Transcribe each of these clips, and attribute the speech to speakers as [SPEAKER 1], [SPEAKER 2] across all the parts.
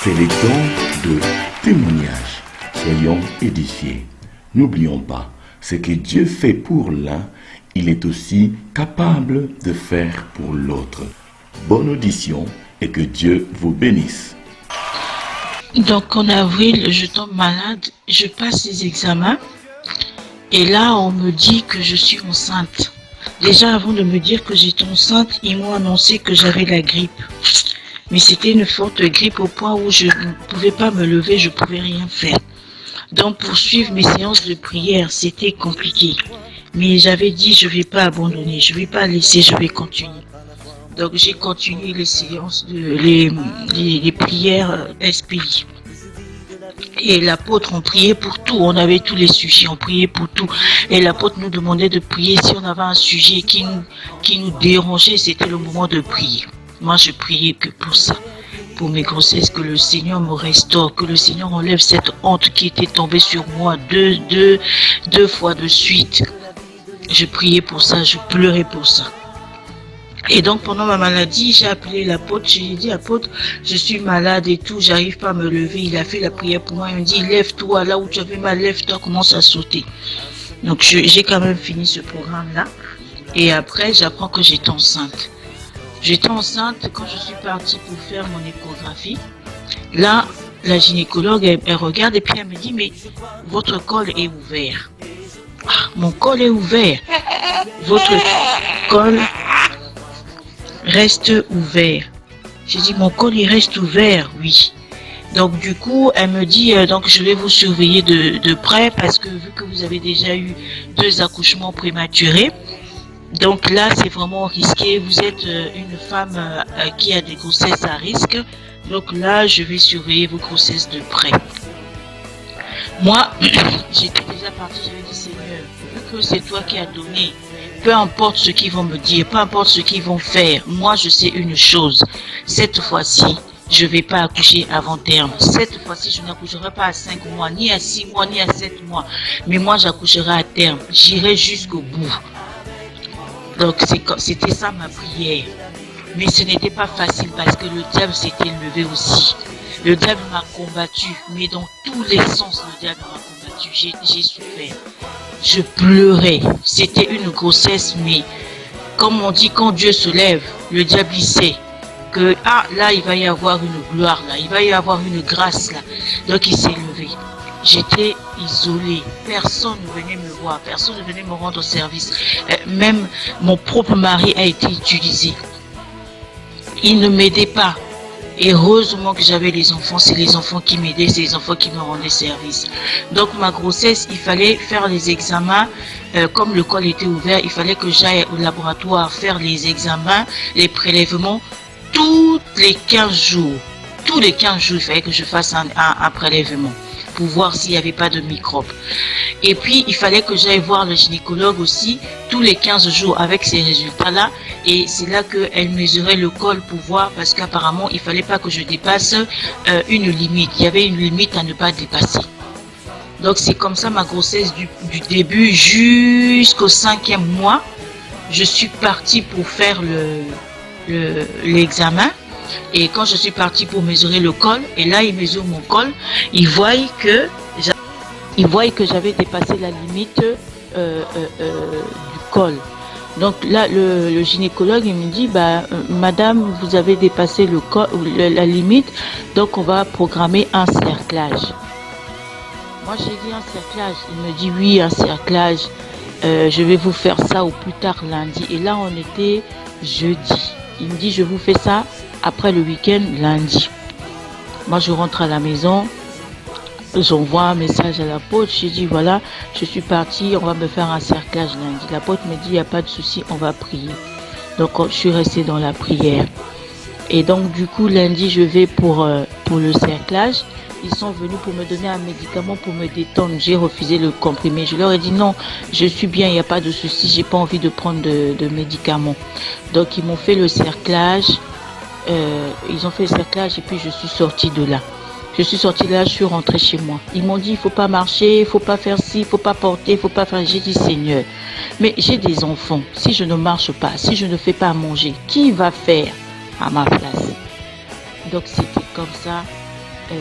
[SPEAKER 1] C'est les temps de témoignage. Soyons édifiés. N'oublions pas, ce que Dieu fait pour l'un, il est aussi capable de faire pour l'autre. Bonne audition et que Dieu vous bénisse.
[SPEAKER 2] Donc en avril, je tombe malade, je passe les examens et là on me dit que je suis enceinte. Déjà avant de me dire que j'étais enceinte, ils m'ont annoncé que j'avais la grippe. Mais c'était une forte grippe au point où je ne pouvais pas me lever, je ne pouvais rien faire. Donc pour suivre mes séances de prière, c'était compliqué. Mais j'avais dit je ne vais pas abandonner, je ne vais pas laisser, je vais continuer. Donc j'ai continué les séances, les prières SPI. Et l'apôtre, on priait pour tout, on avait tous les sujets, on priait pour tout. Et l'apôtre nous demandait de prier si on avait un sujet qui nous dérangeait, c'était le moment de prier. Moi, je priais que pour ça, pour mes grossesses, que le Seigneur me restaure, que le Seigneur enlève cette honte qui était tombée sur moi deux fois de suite. Je priais pour ça, je pleurais pour ça. Et donc pendant ma maladie, j'ai appelé l'apôtre, j'ai dit apôtre, je suis malade et tout, j'arrive pas à me lever. Il a fait la prière pour moi, il me dit lève-toi, là où tu avais mal, lève-toi, commence à sauter. Donc j'ai quand même fini ce programme-là. Et après, j'apprends que j'étais enceinte. J'étais enceinte quand je suis partie pour faire mon échographie. Là, la gynécologue, elle regarde et puis elle me dit mais votre col est ouvert. Ah, mon col est ouvert. Votre col reste ouvert. J'ai dit mon col il reste ouvert, oui. Donc du coup elle me dit donc je vais vous surveiller de près parce que vu que vous avez déjà eu 2 accouchements prématurés, donc là c'est vraiment risqué. Vous êtes une femme qui a des grossesses à risque. Donc là je vais surveiller vos grossesses de près. Moi j'étais déjà partie, j'avais dit Seigneur, vu que c'est toi qui as donné, peu importe ce qu'ils vont me dire, peu importe ce qu'ils vont faire, moi je sais une chose, cette fois-ci, je ne vais pas accoucher avant terme. Cette fois-ci, je n'accoucherai pas à 5 mois, ni à 6 mois, ni à 7 mois. Mais moi, j'accoucherai à terme. J'irai jusqu'au bout. Donc, c'était ça ma prière. Mais ce n'était pas facile parce que le diable s'était levé aussi. Le diable m'a combattu, mais dans tous les sens, le diable m'a combattu. J'ai souffert. Je pleurais. C'était une grossesse, mais comme on dit, quand Dieu se lève, le diable il sait que là il va y avoir une gloire, là il va y avoir une grâce là. Donc il s'est levé. J'étais isolée. Personne ne venait me voir, personne ne venait me rendre service. Même mon propre mari a été utilisé. Il ne m'aidait pas. Et heureusement que j'avais les enfants, c'est les enfants qui m'aidaient, c'est les enfants qui me rendaient service. Donc ma grossesse, il fallait faire les examens, comme le col était ouvert, il fallait que j'aille au laboratoire faire les examens, les prélèvements, tous les 15 jours. Tous les 15 jours, il fallait que je fasse un prélèvement pour voir s'il n'y avait pas de microbes. Et puis, il fallait que j'aille voir le gynécologue aussi tous les 15 jours avec ces résultats-là. Et c'est là qu'elle mesurait le col pour voir, parce qu'apparemment, il ne fallait pas que je dépasse une limite. Il y avait une limite à ne pas dépasser. Donc, c'est comme ça ma grossesse du début jusqu'au 5e mois. Je suis partie pour faire l'examen. Et quand je suis partie pour mesurer le col, et là, ils mesurent mon col, ils voient que j'avais dépassé la limite du col. Donc là, le gynécologue, il me dit, madame, vous avez dépassé le col, la limite, donc on va programmer un cerclage. Moi, j'ai dit un cerclage. Il me dit, oui, un cerclage. Je vais vous faire ça au plus tard lundi. Et là, on était jeudi. Il me dit, je vous fais ça après le week-end, lundi. Moi, je rentre à la maison. J'envoie un message à l'apôtre. J'ai dit, voilà, je suis partie, on va me faire un cerclage lundi. L'apôtre me dit, il n'y a pas de souci, on va prier. Donc, je suis restée dans la prière. Et donc, du coup, lundi, je vais pour le cerclage. Ils sont venus pour me donner un médicament pour me détendre. J'ai refusé le comprimé. Je leur ai dit non, je suis bien, il n'y a pas de souci, j'ai pas envie de prendre de médicaments. Donc ils m'ont fait le cerclage. Ils ont fait le cerclage et puis je suis sortie de là. Je suis sortie de là, je suis rentrée chez moi. Ils m'ont dit, il ne faut pas marcher, il ne faut pas faire ci, il ne faut pas porter, il ne faut pas faire. J'ai dit, Seigneur, mais j'ai des enfants. Si je ne marche pas, si je ne fais pas à manger, qui va faire à ma place? Donc c'était comme ça.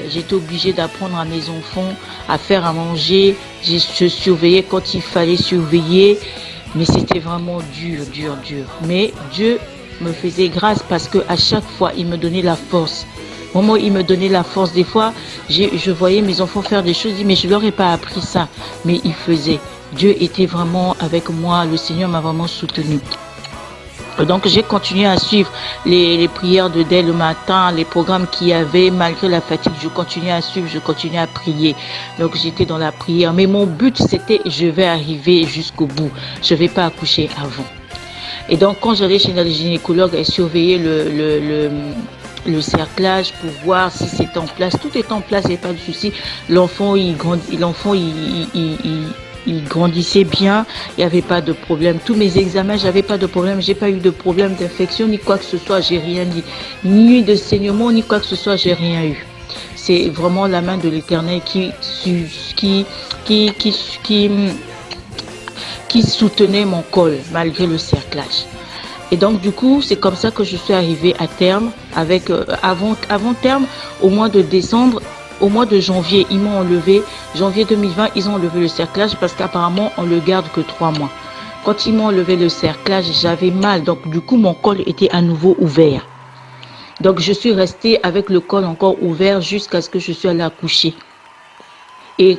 [SPEAKER 2] J'étais obligée d'apprendre à mes enfants à faire à manger. Je surveillais quand il fallait surveiller. Mais c'était vraiment dur. Mais Dieu me faisait grâce parce que à chaque fois, il me donnait la force. Vraiment, il me donnait la force. Des fois, je voyais mes enfants faire des choses, mais je leur ai pas appris ça. Mais ils faisaient. Dieu était vraiment avec moi. Le Seigneur m'a vraiment soutenu. Donc j'ai continué à suivre les prières de dès le matin, les programmes qu'il y avait, malgré la fatigue, je continuais à suivre, je continuais à prier. Donc j'étais dans la prière. Mais mon but c'était, je vais arriver jusqu'au bout. Je ne vais pas accoucher avant. Et donc quand j'allais chez le gynécologue, elle surveillait le cerclage pour voir si c'était en place. Tout est en place, il n'y a pas de souci. L'enfant, il grandissait bien, il n'y avait pas de problème. Tous mes examens, j'avais pas de problème. J'ai pas eu de problème d'infection ni quoi que ce soit. J'ai rien dit, ni de saignement ni quoi que ce soit. J'ai rien eu. C'est vraiment la main de l'Éternel qui soutenait mon col malgré le cerclage. Et donc du coup, c'est comme ça que je suis arrivée à terme avec avant terme au mois de décembre. Au mois de janvier, ils m'ont enlevé, janvier 2020, ils ont enlevé le cerclage parce qu'apparemment, on le garde que 3 mois. Quand ils m'ont enlevé le cerclage, j'avais mal. Donc, du coup, mon col était à nouveau ouvert. Donc, je suis restée avec le col encore ouvert jusqu'à ce que je sois allée accoucher. Et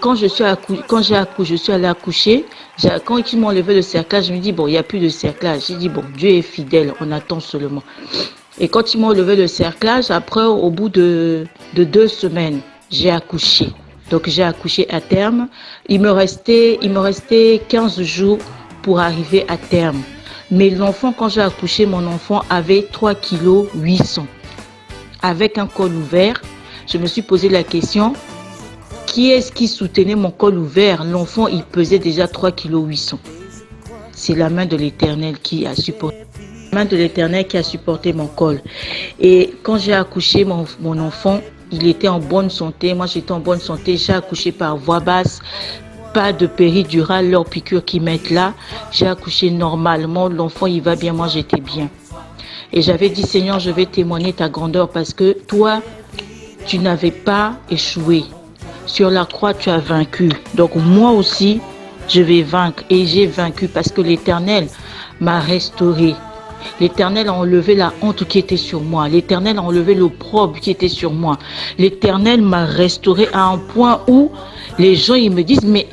[SPEAKER 2] quand je suis allée accoucher, quand ils m'ont enlevé le cerclage, je me dis, bon, il n'y a plus de cerclage. J'ai dit, bon, Dieu est fidèle, on attend seulement. Et quand ils m'ont levé le cerclage, après, au bout de 2 semaines, j'ai accouché. Donc, j'ai accouché à terme. Il me restait 15 jours pour arriver à terme. Mais l'enfant, quand j'ai accouché, mon enfant avait 3 kg 800. Avec un col ouvert, je me suis posé la question, qui est-ce qui soutenait mon col ouvert? L'enfant, il pesait déjà 3 kg 800. C'est la main de l'Éternel qui a supporté. De l'Éternel qui a supporté mon col. Et quand j'ai accouché mon enfant, il était en bonne santé. Moi, j'étais en bonne santé. J'ai accouché par voie basse. Pas de péridurale, leur piqûre qu'ils mettent là. J'ai accouché normalement. L'enfant, il va bien. Moi, j'étais bien. Et j'avais dit, Seigneur, je vais témoigner ta grandeur parce que toi, tu n'avais pas échoué. Sur la croix, tu as vaincu. Donc, moi aussi, je vais vaincre. Et j'ai vaincu parce que l'Éternel m'a restauré. L'Éternel a enlevé la honte qui était sur moi. L'Éternel a enlevé l'opprobre qui était sur moi. L'Éternel m'a restauré à un point où les gens ils me disent, mais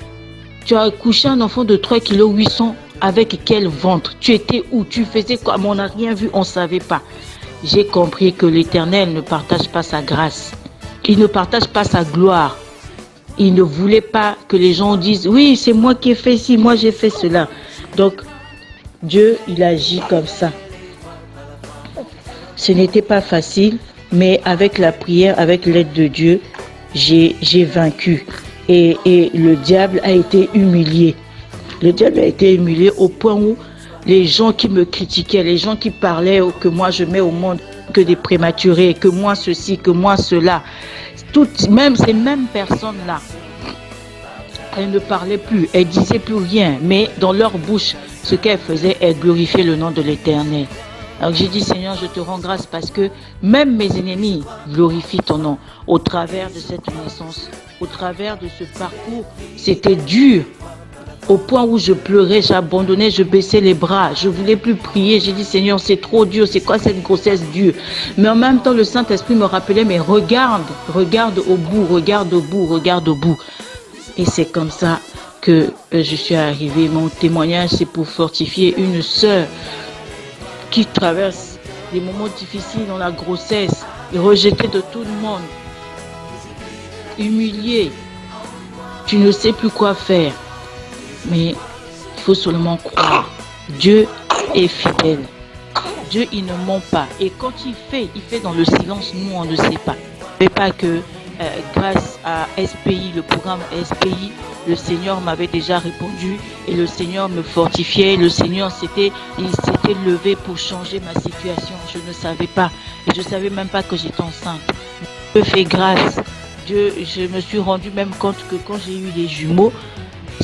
[SPEAKER 2] tu as accouché un enfant de 3 kg 800 avec quel ventre? Tu étais où? Tu faisais quoi? On n'a rien vu, on ne savait pas. J'ai compris que l'Éternel ne partage pas sa grâce. Il ne partage pas sa gloire. Il ne voulait pas que les gens disent, oui, c'est moi qui ai fait ci, moi j'ai fait cela. Donc, Dieu, il agit comme ça. Ce n'était pas facile, mais avec la prière, avec l'aide de Dieu, j'ai vaincu. Et le diable a été humilié. Le diable a été humilié au point où les gens qui me critiquaient, les gens qui parlaient que moi je mets au monde que des prématurés, que moi ceci, que moi cela, ces mêmes personnes-là, elles ne parlaient plus, elles disaient plus rien, mais dans leur bouche, ce qu'elles faisaient, elles glorifiaient le nom de l'Éternel. Alors j'ai dit, Seigneur, je te rends grâce parce que même mes ennemis glorifient ton nom au travers de cette naissance, au travers de ce parcours. C'était dur, au point où je pleurais, j'abandonnais, je baissais les bras, je voulais plus prier. J'ai dit, Seigneur, c'est trop dur, c'est quoi cette grossesse dure? Mais en même temps, le Saint-Esprit me rappelait, mais regarde au bout, regarde au bout, regarde au bout. Et c'est comme ça que je suis arrivée. Mon témoignage, c'est pour fortifier une sœur qui traverse des moments difficiles dans la grossesse, rejetée de tout le monde, humiliée. Tu ne sais plus quoi faire. Mais il faut seulement croire. Dieu est fidèle. Dieu, il ne ment pas. Et quand il fait dans le silence, nous, on ne sait pas. Mais pas que grâce à SPI, le programme SPI, le Seigneur m'avait déjà répondu et le Seigneur me fortifiait. Le Seigneur s'était levé pour changer ma situation. Je ne savais pas et je ne savais même pas que j'étais enceinte. Dieu fait grâce. Je me suis rendu même compte que quand j'ai eu les jumeaux,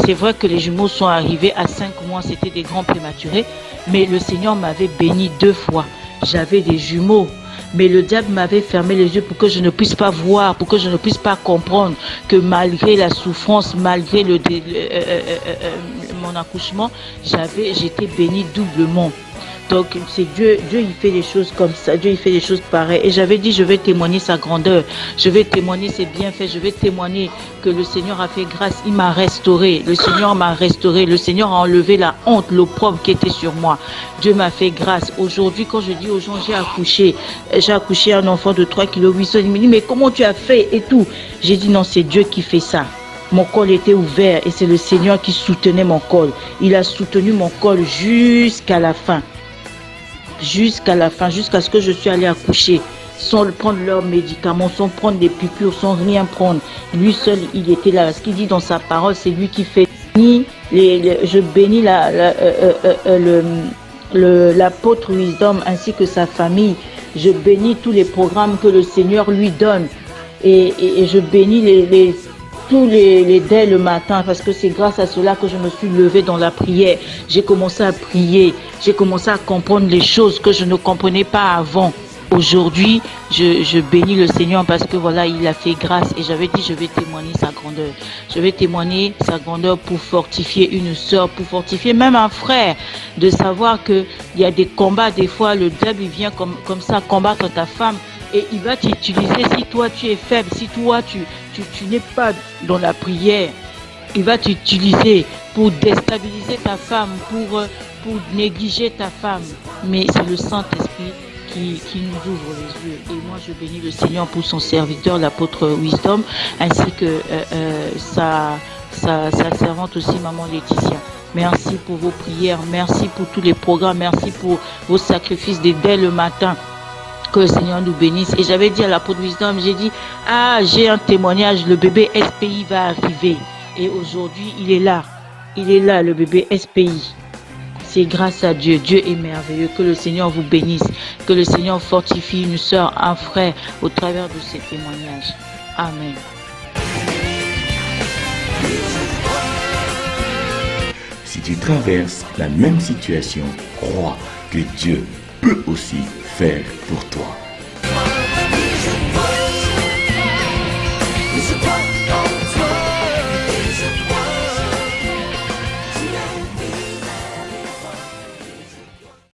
[SPEAKER 2] c'est vrai que les jumeaux sont arrivés à 5 mois, c'était des grands prématurés, mais le Seigneur m'avait béni 2 fois. J'avais des jumeaux. Mais le diable m'avait fermé les yeux pour que je ne puisse pas voir, pour que je ne puisse pas comprendre que malgré la souffrance, malgré mon accouchement, j'étais bénie doublement. Donc c'est Dieu il fait des choses comme ça, Dieu il fait des choses pareilles. Et j'avais dit, je vais témoigner sa grandeur, je vais témoigner ses bienfaits, je vais témoigner que le Seigneur a fait grâce, il m'a restauré, le Seigneur m'a restauré, le Seigneur a enlevé la honte, l'opprobre qui était sur moi. Dieu m'a fait grâce. Aujourd'hui, quand je dis aux gens, j'ai accouché un enfant de 3,8 kg, il me dit, mais comment tu as fait et tout. J'ai dit, non, c'est Dieu qui fait ça. Mon col était ouvert et c'est le Seigneur qui soutenait mon col. Il a soutenu mon col jusqu'à la fin. Jusqu'à ce que je suis allée accoucher, sans prendre leurs médicaments, sans prendre des piqûres, sans rien prendre. Lui seul, il était là. Ce qu'il dit dans sa parole, c'est lui qui fait. Je bénis l'apôtre Wisdom ainsi que sa famille. Je bénis tous les programmes que le Seigneur lui donne. Et je bénis tous les dès le matin, parce que c'est grâce à cela que je me suis levée dans la prière. J'ai commencé à prier, j'ai commencé à comprendre les choses que je ne comprenais pas avant. Aujourd'hui, je bénis le Seigneur parce que voilà, il a fait grâce et j'avais dit, je vais témoigner sa grandeur. Je vais témoigner sa grandeur pour fortifier une sœur, pour fortifier même un frère, de savoir que il y a des combats, des fois le diable il vient comme ça combattre ta femme. Et il va t'utiliser si toi tu es faible, si toi tu n'es pas dans la prière. Il va t'utiliser pour déstabiliser ta femme, pour négliger ta femme. Mais c'est le Saint-Esprit qui nous ouvre les yeux. Et moi je bénis le Seigneur pour son serviteur, l'apôtre Wisdom, ainsi que sa servante aussi, maman Laetitia. Merci pour vos prières, merci pour tous les programmes, merci pour vos sacrifices dès le matin. Que le Seigneur nous bénisse. Et j'avais dit à l'apôtre Wisdom, j'ai dit, j'ai un témoignage, le bébé SPI va arriver. Et aujourd'hui, il est là, le bébé SPI. C'est grâce à Dieu. Dieu est merveilleux. Que le Seigneur vous bénisse. Que le Seigneur fortifie une sœur, un frère au travers de ces témoignages. Amen.
[SPEAKER 1] Si tu traverses la même situation, crois que Dieu peut aussi faire pour toi.